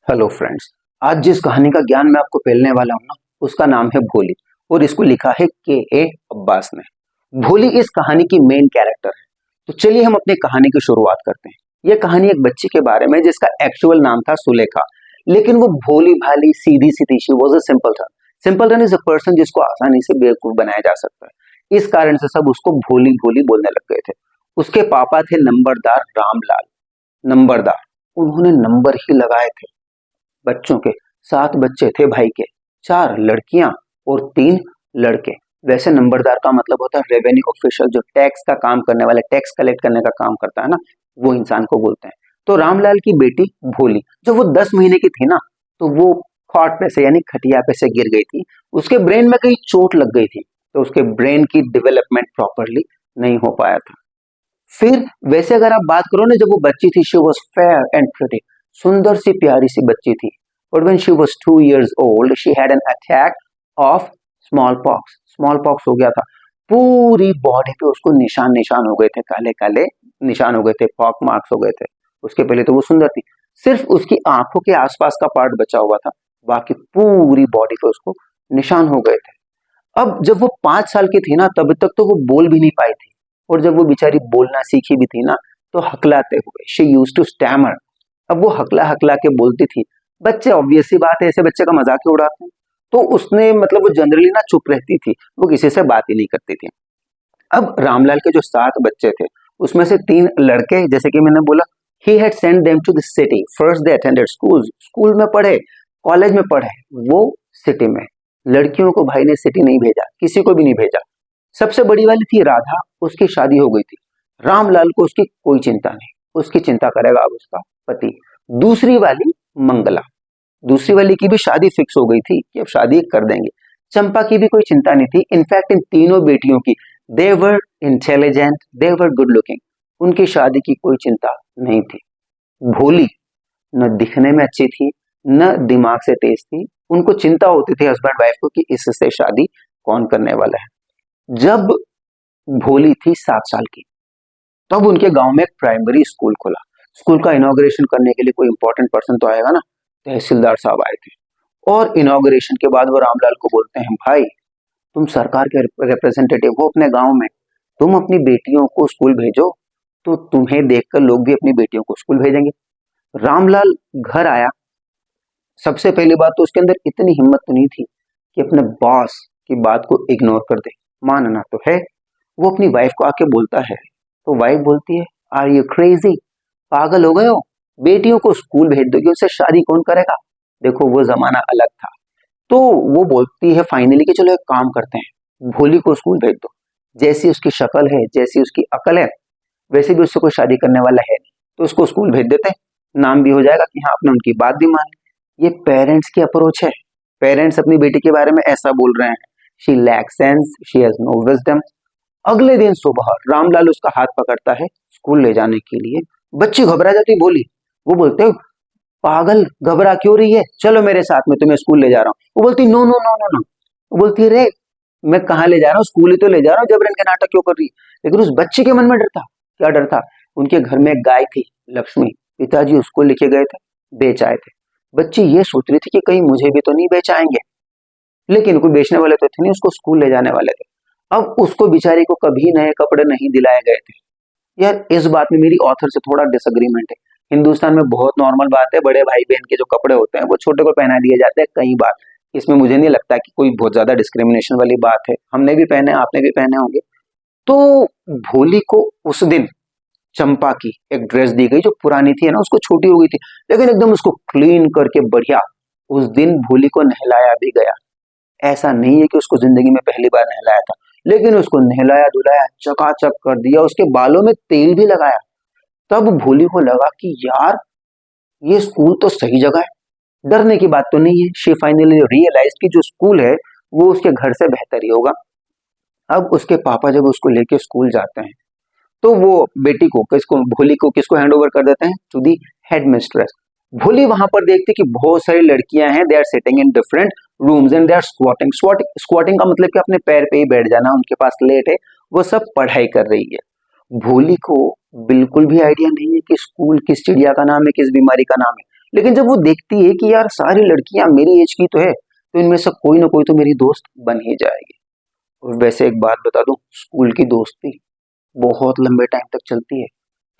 Hello friends. आज जिस कहानी का ज्ञान मैं आपको फैलने वाला हूँ ना, उसका नाम है भोली और इसको लिखा है के ए अब्बास ने। भोली इस कहानी की मेन कैरेक्टर है। तो चलिए हम अपनी कहानी की शुरुआत करते हैं। यह कहानी एक बच्ची के बारे में जिसका एक्चुअल नाम था सुलेखा, लेकिन वो भोली भाली सीधी सी थी। She was a simpleton. Simpleton is a person जिसको आसानी से बेवकूफ बनाया जा सकता है। इस कारण से सब उसको भोली भोली बोलने लग गए थे। उसके पापा थे नंबरदार रामलाल। नंबरदार, उन्होंने नंबर ही लगाए थे बच्चों के। 7 बच्चे थे भाई के, 4 लड़कियां और 3 लड़के। वैसे नंबरदार का मतलब होता है रेवेन्यू ऑफिशियल, जो टैक्स का काम करने वाले, टैक्स कलेक्ट करने का काम करता है ना, वो इंसान को बोलते हैं। तो रामलाल की बेटी भोली, जब वो 10 महीने की थी ना, तो वो खॉट पे से यानी खटिया पे से गिर गई थी। उसके ब्रेन में कहीं चोट लग गई थी, तो उसके ब्रेन की डेवलपमेंट प्रॉपरली नहीं हो पाया था। फिर वैसे अगर आप बात करो ना, जब वो बच्ची थी, she was fair and pretty, सुंदर सी प्यारी सी बच्ची थी। But when she was 2 years old, she had an attack of small pox. Small pox हो गया था। पूरी बॉडी पे उसको निशान निशान हो गए थे, काले काले निशान हो गए थे, पॉक मार्क्स हो गए थे। उसके पहले तो वो सुंदर थी, सिर्फ उसकी आंखों के आसपास का पार्ट बचा हुआ था, बाकी पूरी बॉडी पे उसको निशान हो गए थे। अब जब वो 5 साल की थी ना, तब तक तो वो बोल भी नहीं पाई थी। और जब वो बेचारी बोलना सीखी भी थी ना, तो हकलाते हुए, शी यूज्ड टू स्टैमर। अब वो हकला हकला के बोलती थी। बच्चे, ऑब्वियस सी बात है, ऐसे बच्चे का मजाक ही उड़ाते हैं। तो उसने मतलब वो जनरली ना चुप रहती थी, वो किसी से बात ही नहीं करती थी। अब रामलाल के जो 7 बच्चे थे, उसमें से 3 लड़के, जैसे कि मैंने बोला, he had sent them to the city. First they attended school, school में पढ़े, कॉलेज में पढ़े, वो सिटी में। लड़कियों को भाई ने सिटी नहीं भेजा, किसी को भी नहीं भेजा। सबसे बड़ी वाली थी राधा, उसकी शादी हो गई थी। रामलाल को उसकी कोई चिंता नहीं, उसकी चिंता करेगा अब उसका पति। दूसरी वाली मंगला, दूसरी वाली की भी शादी फिक्स हो गई थी कि अब शादी कर देंगे। चंपा की भी कोई चिंता नहीं थी। इनफैक्ट इन तीनों बेटियों की, they were intelligent, they were good looking, उनकी शादी की कोई चिंता नहीं थी। भोली न दिखने में अच्छी थी, न दिमाग से तेज थी। उनको चिंता होती थी हस्बैंड वाइफ को कि इससे शादी कौन करने वाला है। जब भोली थी 7 साल की, तब उनके गांव में एक प्राइमरी स्कूल खुला। स्कूल का इनॉग्रेशन करने के लिए कोई इंपॉर्टेंट पर्सन तो आएगा ना। तहसीलदार साहब आए थे और इनॉग्रेशन के बाद वो रामलाल को बोलते हैं, भाई तुम सरकार के रिप्रेजेंटेटिव हो अपने गांव में, तुम अपनी बेटियों को स्कूल भेजो, तो तुम्हें देखकर लोग भी अपनी बेटियों को स्कूल भेजेंगे। रामलाल घर आया। सबसे पहली बात तो उसके अंदर इतनी हिम्मत तो नहीं थी कि अपने बॉस की बात को इग्नोर कर दे। मानना तो है। वो अपनी वाइफ को आके बोलता है, तो वाइफ बोलती है, आर यू क्रेजी, पागल हो गए हो, बेटियों को स्कूल भेज दोगे, उससे शादी कौन करेगा। देखो वो जमाना अलग था। तो वो बोलती है फाइनली कि चलो एक काम करते हैं, भोली को स्कूल भेज दो। जैसी उसकी शक्ल है, जैसी उसकी अकल है, वैसे भी उससे कोई शादी करने वाला है नहीं, तो उसको स्कूल भेज देते हैं। नाम भी हो जाएगा कि हाँ, आपने उनकी बात भी मान ली। ये पेरेंट्स की अप्रोच है। पेरेंट्स अपनी बेटी के बारे में ऐसा बोल रहे हैं, she lack sense, she has no wisdom. अगले दिन सुबह रामलाल उसका हाथ पकड़ता है स्कूल ले जाने के लिए। बच्ची घबरा जाती, बोली, वो बोलते हो, पागल घबरा क्यों रही है, चलो मेरे साथ में, तुम्हें स्कूल ले जा रहा हूँ। वो बोलती, no no no no no. वो बोलती है, रे मैं कहाँ ले जा रहा हूँ, स्कूल ही तो ले जा रहा हूँ, जबरन के नाटक क्यों कर रही है। लेकिन उस बच्ची के मन में डर था। क्या डर था? उनके घर में एक गाय थी, लक्ष्मी। पिताजी उसको लेके गए थे, बेच आए थे। बच्ची ये सोच रही थी कि कहीं मुझे भी तो नहीं बेच आएंगे, लेकिन कोई बेचने वाले तो थे नहीं, उसको स्कूल ले जाने वाले थे। अब उसको बिचारी को कभी नए कपड़े नहीं दिलाए गए थे। यार इस बात में मेरी ऑथर से थोड़ा डिसएग्रीमेंट है। हिंदुस्तान में बहुत नॉर्मल बात है, बड़े भाई बहन के जो कपड़े होते हैं वो छोटे को पहना दिए जाते हैं कई बार। इसमें मुझे नहीं लगता कि कोई बहुत ज्यादा डिस्क्रिमिनेशन वाली बात है। हमने भी पहने, आपने भी पहने होंगे। तो भोली को उस दिन चंपा की एक ड्रेस दी गई, जो पुरानी थी ना, उसको छोटी हो गई थी, लेकिन एकदम उसको क्लीन करके बढ़िया उस दिन भोली को नहलाया भी गया। ऐसा नहीं है कि उसको जिंदगी में पहली बार नहलाया था, लेकिन उसको नहलाया धुलाया, चकाचक कर दिया, उसके बालों में तेल भी लगाया। तब भोली को लगा कि यार ये स्कूल तो सही जगह है, डरने की बात तो नहीं है। शी फाइनली रियलाइज कि जो स्कूल है वो उसके घर से बेहतर ही होगा। अब उसके पापा जब उसको लेके स्कूल जाते हैं, तो वो बेटी को, किसको, भोली को किसको हैंड ओवर कर देते हैं, टू दी हेड मिस्ट्रेस। भोली वहां पर देखती कि बहुत सारी लड़कियां हैं, they are sitting in different rooms and they are squatting. Squatting का मतलब कि अपने पैर पे ही बैठ जाना, उनके पास लेट है, वो सब पढ़ाई कर रही है। भोली को बिल्कुल भी आइडिया नहीं है कि स्कूल किस चिड़िया का नाम है, किस बीमारी का नाम है, लेकिन जब वो देखती है कि यार सारी लड़कियां मेरी एज की तो है, तो इनमें से कोई ना कोई तो मेरी दोस्त बन ही जाएगी। और वैसे एक बात बता दूं, स्कूल की दोस्ती बहुत लंबे टाइम तक चलती है।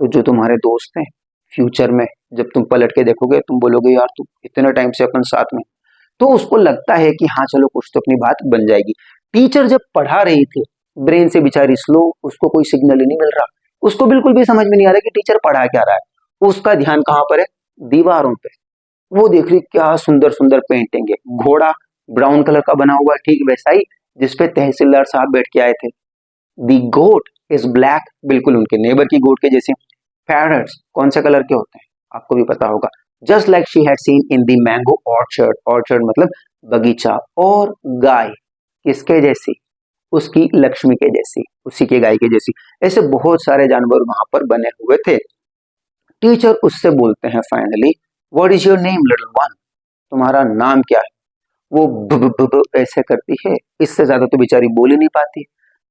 तो जो तुम्हारे दोस्त हैं, फ्यूचर में जब तुम पलट के देखोगे तुम बोलोगे यार तू इतने टाइम से अपन साथ में। तो उसको लगता है कि हाँ चलो कुछ तो अपनी बात बन जाएगी। टीचर जब पढ़ा रही थी, ब्रेन से बेचारी स्लो, उसको कोई सिग्नल ही नहीं मिल रहा। उसको बिल्कुल भी समझ में नहीं आ रहा कि टीचर पढ़ा क्या रहा है। उसका ध्यान कहाँ पर है? दीवारों पे। वो देख रही क्या सुंदर सुंदर पेंटिंग है। घोड़ा ब्राउन कलर का बना हुआ ठीक वैसा ही जिसपे तहसीलदार साहब बैठ के आए थे। दी गोट इज ब्लैक, बिल्कुल उनके नेबर की गोट के जैसे। पैरट्स कौन से कलर के होते हैं आपको भी पता होगा। Just like she had seen in the mango orchard, orchard मतलब बगीचा। और गाय किसके जैसी? उसकी लक्ष्मी के जैसी, उसी के गाय के जैसी। ऐसे बहुत सारे जानवर वहां पर बने हुए थे। टीचर उससे बोलते हैं finally, what is your name little one? तुम्हारा नाम क्या है? वो ब ऐसे करती है, इससे ज्यादा तो बेचारी बोल ही नहीं पाती।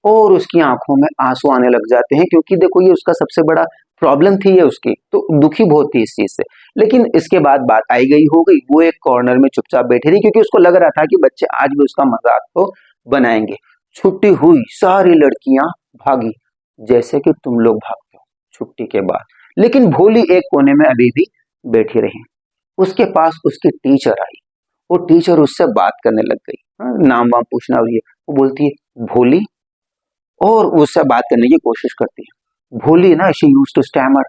और उसकी आंखों में आंसू आने लग जाते हैं, क्योंकि देखो ये उसका सबसे बड़ा प्रॉब्लम थी, ये उसकी तो दुखी बहुत थी इस चीज से। लेकिन इसके बाद बात आई गई हो गई, वो एक कॉर्नर में चुपचाप बैठी रही, क्योंकि उसको लग रहा था कि बच्चे आज भी उसका मजाक तो बनाएंगे। छुट्टी हुई, सारी लड़कियां भागी, जैसे कि तुम लोग भागते हो छुट्टी के बाद। लेकिन भोली एक कोने में अभी भी बैठी रही। उसके पास उसकी टीचर आई। वो टीचर उससे बात करने लग गई। नाम वाम पूछना हुई है। वो बोलती है भोली, और उससे बात करने की कोशिश करती है। भोली ना, शी यूज्ड टू स्टैमर।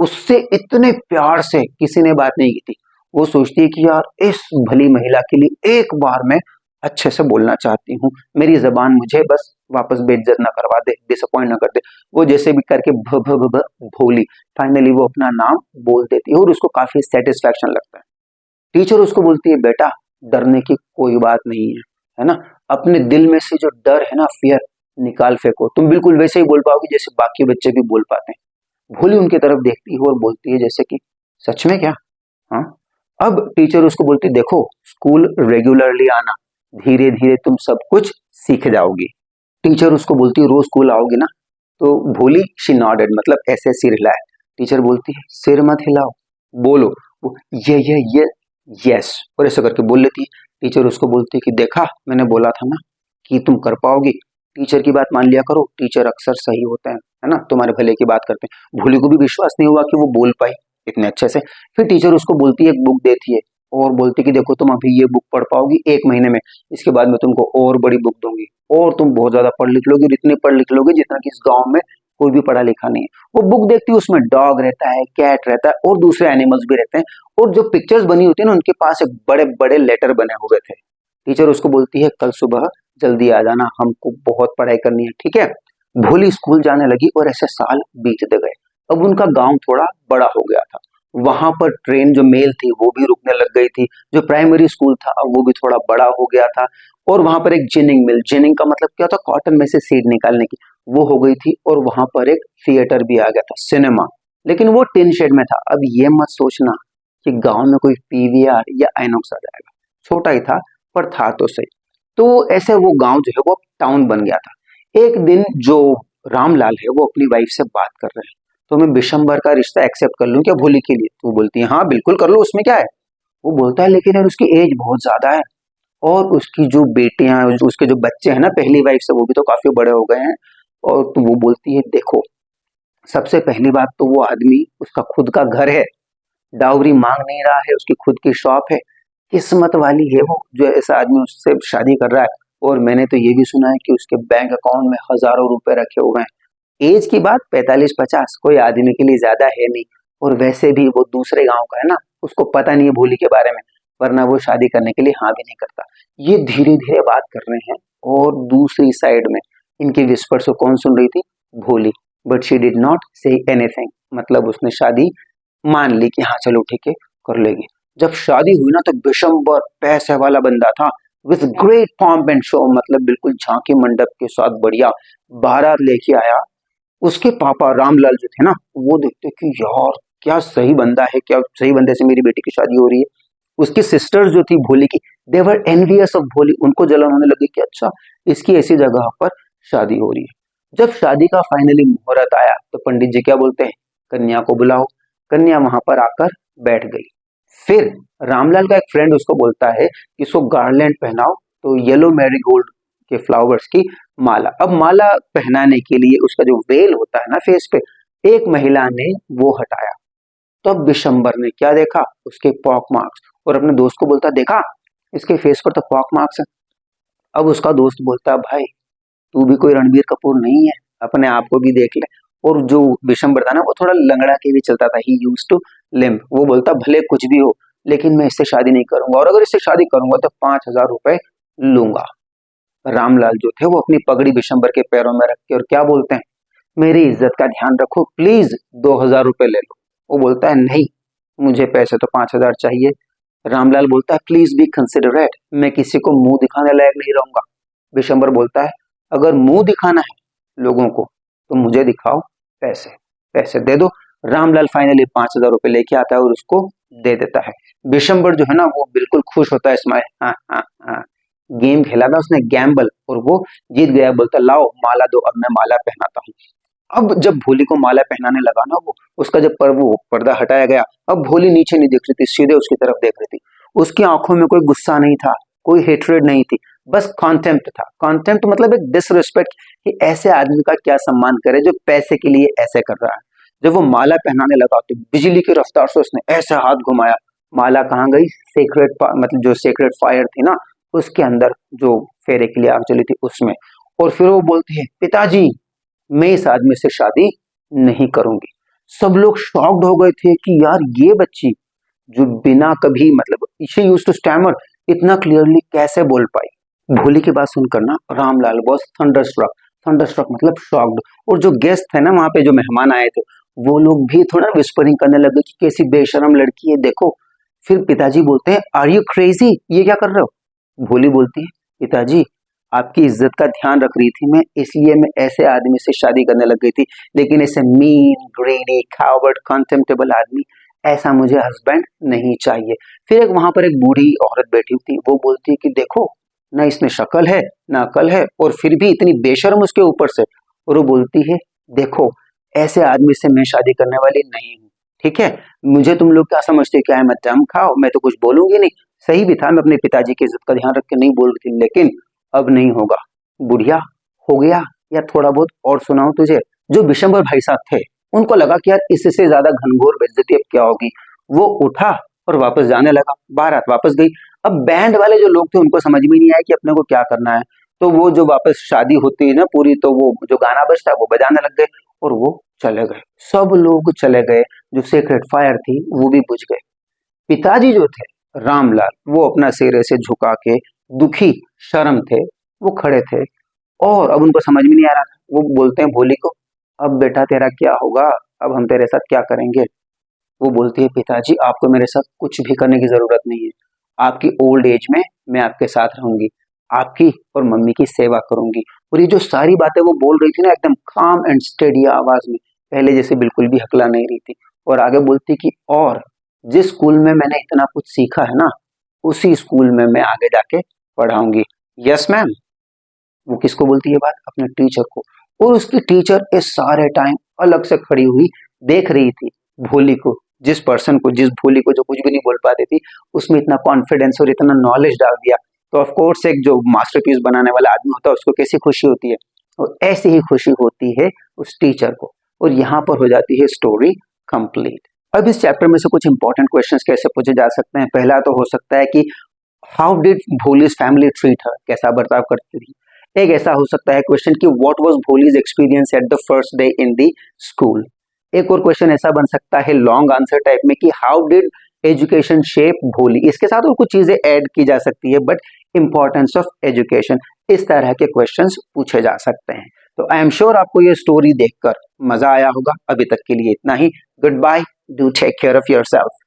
उससे इतने प्यार से किसी ने बात नहीं की थी। वो सोचती है कि यार इस भली महिला के लिए एक बार मैं अच्छे से बोलना चाहती हूँ, मेरी जबान मुझे बस वापस बेइज्जत ना करवा दे, डिसअपॉइंट ना कर दे। वो जैसे भी करके भ भ भ भ भोली, फाइनली वो अपना नाम बोल देती है और उसको काफी सेटिस्फैक्शन लगता है। टीचर उसको बोलती है बेटा डरने की कोई बात नहीं है, है ना। अपने दिल में से जो डर है ना, फियर, निकाल फेंको। तुम बिल्कुल वैसे ही बोल पाओगे जैसे बाकी बच्चे भी बोल पाते हैं। भोली उनकी तरफ देखती है और बोलती है जैसे कि सच में क्या? हाँ। अब टीचर उसको बोलती है देखो स्कूल रेगुलरली आना, धीरे धीरे तुम सब कुछ सीख जाओगी। टीचर उसको बोलती है रोज स्कूल आओगी ना? तो भोली शी नॉडेड, मतलब ऐसे सिर हिलाए। टीचर बोलती है सिर मत हिलाओ, बोलो। वो ये यस, और ऐसा करके बोल लेती है। टीचर उसको बोलती है कि देखा मैंने बोला था ना कि तुम कर पाओगी। टीचर की बात मान लिया करो, टीचर अक्सर सही होते हैं, है ना, तुम्हारे भले की बात करते हैं। भोली को भी विश्वास नहीं हुआ कि वो बोल पाई इतने अच्छे से। फिर टीचर उसको बोलती है, एक बुक देती है और बोलती है कि देखो तुम अभी ये बुक पढ़ पाओगी 1 महीने में, इसके बाद मैं तुमको और बड़ी बुक दूंगी और तुम बहुत ज्यादा पढ़ लिख लोगे, और इतने पढ़ लिख लोगे जितना कि इस गांव में कोई भी पढ़ा लिखा नहीं है। वो बुक देखती है, उसमें डॉग रहता है, कैट रहता है और दूसरे एनिमल्स भी रहते हैं। और जो पिक्चर्स बनी होती है ना, उनके पास एक बड़े बड़े लेटर बने हुए थे। टीचर उसको बोलती है कल सुबह जल्दी आ जाना, हमको बहुत पढ़ाई करनी है, ठीक है। भोली स्कूल जाने लगी और ऐसे साल बीतते गए। अब उनका गांव थोड़ा बड़ा हो गया था। वहां पर ट्रेन जो मेल थी वो भी रुकने लग गई थी। जो प्राइमरी स्कूल था वो भी थोड़ा बड़ा हो गया था। और वहां पर एक जिनिंग मिल, जिनिंग का मतलब क्या था, कॉटन में से सीड निकालने की, वो हो गई थी। और वहां पर एक थिएटर भी आ गया था, सिनेमा। लेकिन वो टिन शेड में था। अब ये मत सोचना कि गांव में कोई पीवीआर या आइनॉक्स आ जाएगा। छोटा ही था पर था तो सही। तो ऐसे वो गांव जो है वो टाउन बन गया था। एक दिन जो रामलाल है वो अपनी वाइफ से बात कर रहे हैं, तो मैं बिशंबर का रिश्ता एक्सेप्ट कर लूं क्या भोली के लिए? तो वो बोलती है हाँ बिल्कुल कर लो, उसमें क्या है। वो बोलता है लेकिन यार उसकी एज बहुत ज्यादा है, और उसकी जो बेटियां, उसके जो बच्चे हैं ना पहली वाइफ से, वो भी तो काफी बड़े हो गए हैं। और तो वो बोलती है देखो सबसे पहली बात तो वो आदमी, उसका खुद का घर है, डाउरी मांग नहीं रहा है, उसकी खुद की शॉप है। किस्मत वाली है वो जो ऐसा आदमी उससे शादी कर रहा है। और मैंने तो ये भी सुना है कि उसके बैंक अकाउंट में हजारों रुपए रखे हुए हैं। एज की बात 45-50 कोई आदमी के लिए ज्यादा है नहीं। और वैसे भी वो दूसरे गांव का है ना, उसको पता नहीं है भोली के बारे में, वरना वो शादी करने के लिए हाँ भी नहीं करता। ये धीरे धीरे बात कर रहे हैं और दूसरी साइड में इनके विस्पर्स को कौन सुन रही थी? भोली। But she did not say anything, मतलब उसने शादी मान ली कि हाँ चलो ठीक है कर लेगी। जब शादी हुई ना तो बिशंबर पैसे वाला बंदा था, with great pomp and show, मतलब बिल्कुल झांकी मंडप के साथ बढ़िया बारात लेके आया। उसके पापा रामलाल जो थे ना, वो देखते कि यार क्या सही बंदा है, क्या सही बंदे से मेरी बेटी की शादी हो रही है। उसकी सिस्टर्स जो थी भोली की, दे वर एनवियस ऑफ भोली, उनको जलन होने लगी कि अच्छा इसकी ऐसी जगह पर शादी हो रही है। जब शादी का फाइनली मुहूर्त आया तो पंडित जी क्या बोलते हैं, कन्या को बुलाओ। कन्या वहां पर आकर बैठ गई। फिर रामलाल का एक फ्रेंड उसको बोलता है कि इसको गार्लैंड पहनाओ, तो येलो मैरीगोल्ड के फ्लावर्स की माला। अब माला पहनाने के लिए उसका जो वेल होता है ना फेस पे, एक महिला ने वो हटाया। तब विशंबर ने क्या देखा, उसके पॉक मार्क्स, और अपने दोस्त को बोलता देखा इसके फेस पर तो पॉक मार्क्स है। अब उसका दोस्त बोलता भाई तू भी कोई रणबीर कपूर नहीं है, अपने आप को भी देख ले। और जो विशंबर था ना वो थोड़ा लंगड़ा के भी चलता था, ही यूज्ड टू लिम्प। वो बोलता भले कुछ भी हो लेकिन मैं इससे शादी नहीं करूंगा, और अगर इससे शादी करूंगा तो 5,000 रुपए लूंगा। रामलाल जो थे वो अपनी पगड़ी विशंबर के पैरों में रख के और क्या बोलते हैं, मेरी इज्जत का ध्यान रखो, प्लीज 2,000 रुपए ले लो। वो बोलता है नहीं, मुझे पैसे तो 5,000 चाहिए। रामलाल बोलता है प्लीज बी कंसिडरेट, मैं किसी को मुंह दिखाने लायक नहीं रहूंगा। विशंबर बोलता है अगर मुंह दिखाना है लोगों को तो मुझे दिखाओ, पैसे पैसे दे दो। रामलाल फाइनली 5,000 रुपए लेके आता है और उसको दे देता है। विशंबर जो है ना वो बिल्कुल खुश होता है, स्माइल, हाँ हाँ हाँ, गेम खेला था उसने गैम्बल और वो जीत गया। बोलता लाओ माला दो, अब मैं माला पहनाता हूँ। अब जब भोली को माला पहनाने लगा ना वो, उसका जब वो पर्दा हटाया गया, अब भोली नीचे नहीं देख रही थी, सीधे उसकी तरफ देख रही थी। उसकी आंखों में कोई गुस्सा नहीं था, कोई हेट्रेड नहीं थी, बस कॉन्टेम्प्ट था। कॉन्टेम्प्ट मतलब एक डिसरिस्पेक्ट, कि ऐसे आदमी का क्या सम्मान करे जो पैसे के लिए ऐसे कर रहा है। जब वो माला पहनाने लगा तो बिजली की रफ्तार से उसने ऐसे हाथ घुमाया, माला कहाँ गई, सेक्रेट मतलब जो सेक्रेट फायर थी ना उसके अंदर, जो फेरे के लिए आग जली थी उसमें। और फिर वो बोलती है पिताजी मैं इस आदमी से शादी नहीं करूंगी। सब लोग शॉक्ड हो गए थे कि यार ये बच्ची जो बिना कभी मतलब शी यूज्ड टू स्टैमर, इतना क्लियरली कैसे बोल पाई। भोली की बात सुनकर ना रामलाल वाज थंडरस्ट्रक, थंडरस्ट्रक मतलब शॉक्ड। और जो गेस्ट थे ना वहां पे, जो मेहमान आए थे, वो लोग भी थोड़ा विस्परिंग करने लगे कि कैसी बेशरम लड़की है देखो। फिर पिताजी बोलते हैं आर यू क्रेजी, ये क्या कर रहे हो। भोली बोलती है पिताजी आपकी इज्जत का ध्यान रख रही थी मैं, इसलिए मैं ऐसे आदमी से शादी करने लग गई थी, लेकिन ऐसे मीन ग्रेडी कावर्ड कॉन्टेम्प्टेबल आदमी, ऐसा मुझे हस्बैंड नहीं चाहिए। फिर एक वहां पर एक बूढ़ी औरत बैठी थी, वो बोलती है कि देखो ना इसमें शक्ल है ना अकल है, और फिर भी इतनी बेशर्म उसके ऊपर से। और वो बोलती है देखो ऐसे आदमी से मैं शादी करने वाली नहीं हूँ, ठीक है। मुझे तुम लोग क्या समझते हो, क्या है मैं दम खाओ, मैं तो कुछ बोलूंगी नहीं। सही भी था, मैं अपने पिताजी की इज्जत का ध्यान रख के नहीं बोल रही थी, लेकिन अब नहीं होगा। बुढ़िया हो गया, या थोड़ा बहुत और सुनाओ तुझे। जो विशंबर भाई साहब थे उनको लगा कि यार इससे ज्यादा घनघोर बेइज्जती अब क्या होगी। वो उठा और वापस जाने लगा, बारात वापस गई। अब बैंड वाले जो लोग थे उनको समझ में नहीं आया कि अपने को क्या करना है। तो वो जो वापस शादी होती है ना पूरी, तो वो जो गाना बजता है वो बजाने लग गए और वो चले गए। सब लोग चले गए, जो सीक्रेट फायर थी वो भी बुझ गए। पिताजी जो थे रामलाल, वो अपना सिर ऐसे झुका के दुखी शर्म थे, वो खड़े थे। और अब उनको समझ में नहीं आ रहा था। वो बोलते हैं भोली को अब बेटा तेरा क्या होगा, अब हम तेरे साथ क्या करेंगे। वो बोलती है पिताजी आपको मेरे साथ कुछ भी करने की जरूरत नहीं है, आपकी ओल्ड एज में मैं आपके साथ रहूंगी, आपकी और मम्मी की सेवा करूंगी। और ये जो सारी बातें वो बोल रही थी ना एकदम काम एंड स्टेडी आवाज में, पहले जैसे बिल्कुल भी हकला नहीं रही थी। और आगे बोलती कि और जिस स्कूल में मैंने इतना कुछ सीखा है ना, उसी स्कूल में मैं आगे जाके पढ़ाऊंगी। Yes ma'am. वो किसको बोलती है बात, अपने टीचर को। और उसकी टीचर इस सारे टाइम अलग से खड़ी हुई देख रही थी भोली को, जिस पर्सन को, जिस भोली को जो कुछ भी नहीं बोल पाती थी, उसमें इतना कॉन्फिडेंस और इतना नॉलेज डाल दिया। तो ऑफ कोर्स एक जो मास्टरपीस बनाने वाला आदमी होता है उसको कैसी खुशी होती है, और ऐसी ही खुशी होती है उस टीचर को। और यहाँ पर हो जाती है स्टोरी कंप्लीट। अब इस चैप्टर में से कुछ इंपॉर्टेंट क्वेश्चंस कैसे पूछे जा सकते हैं। पहला तो हो सकता है कि how did Bholi's family treat her, कैसा बर्ताव करती थी। एक ऐसा हो सकता है क्वेश्चन कि what was Bholi's experience at the first day in the school. एक और क्वेश्चन ऐसा बन सकता है लॉन्ग आंसर टाइप में कि हाउ डिड एजुकेशन शेप भोली। इसके साथ और कुछ चीजें ऐड की जा सकती है, बट इंपॉर्टेंस ऑफ एजुकेशन, इस तरह के क्वेश्चंस पूछे जा सकते हैं। तो आई एम श्योर आपको ये स्टोरी देखकर मजा आया होगा। अभी तक के लिए इतना ही। Good bye, do take care of yourself.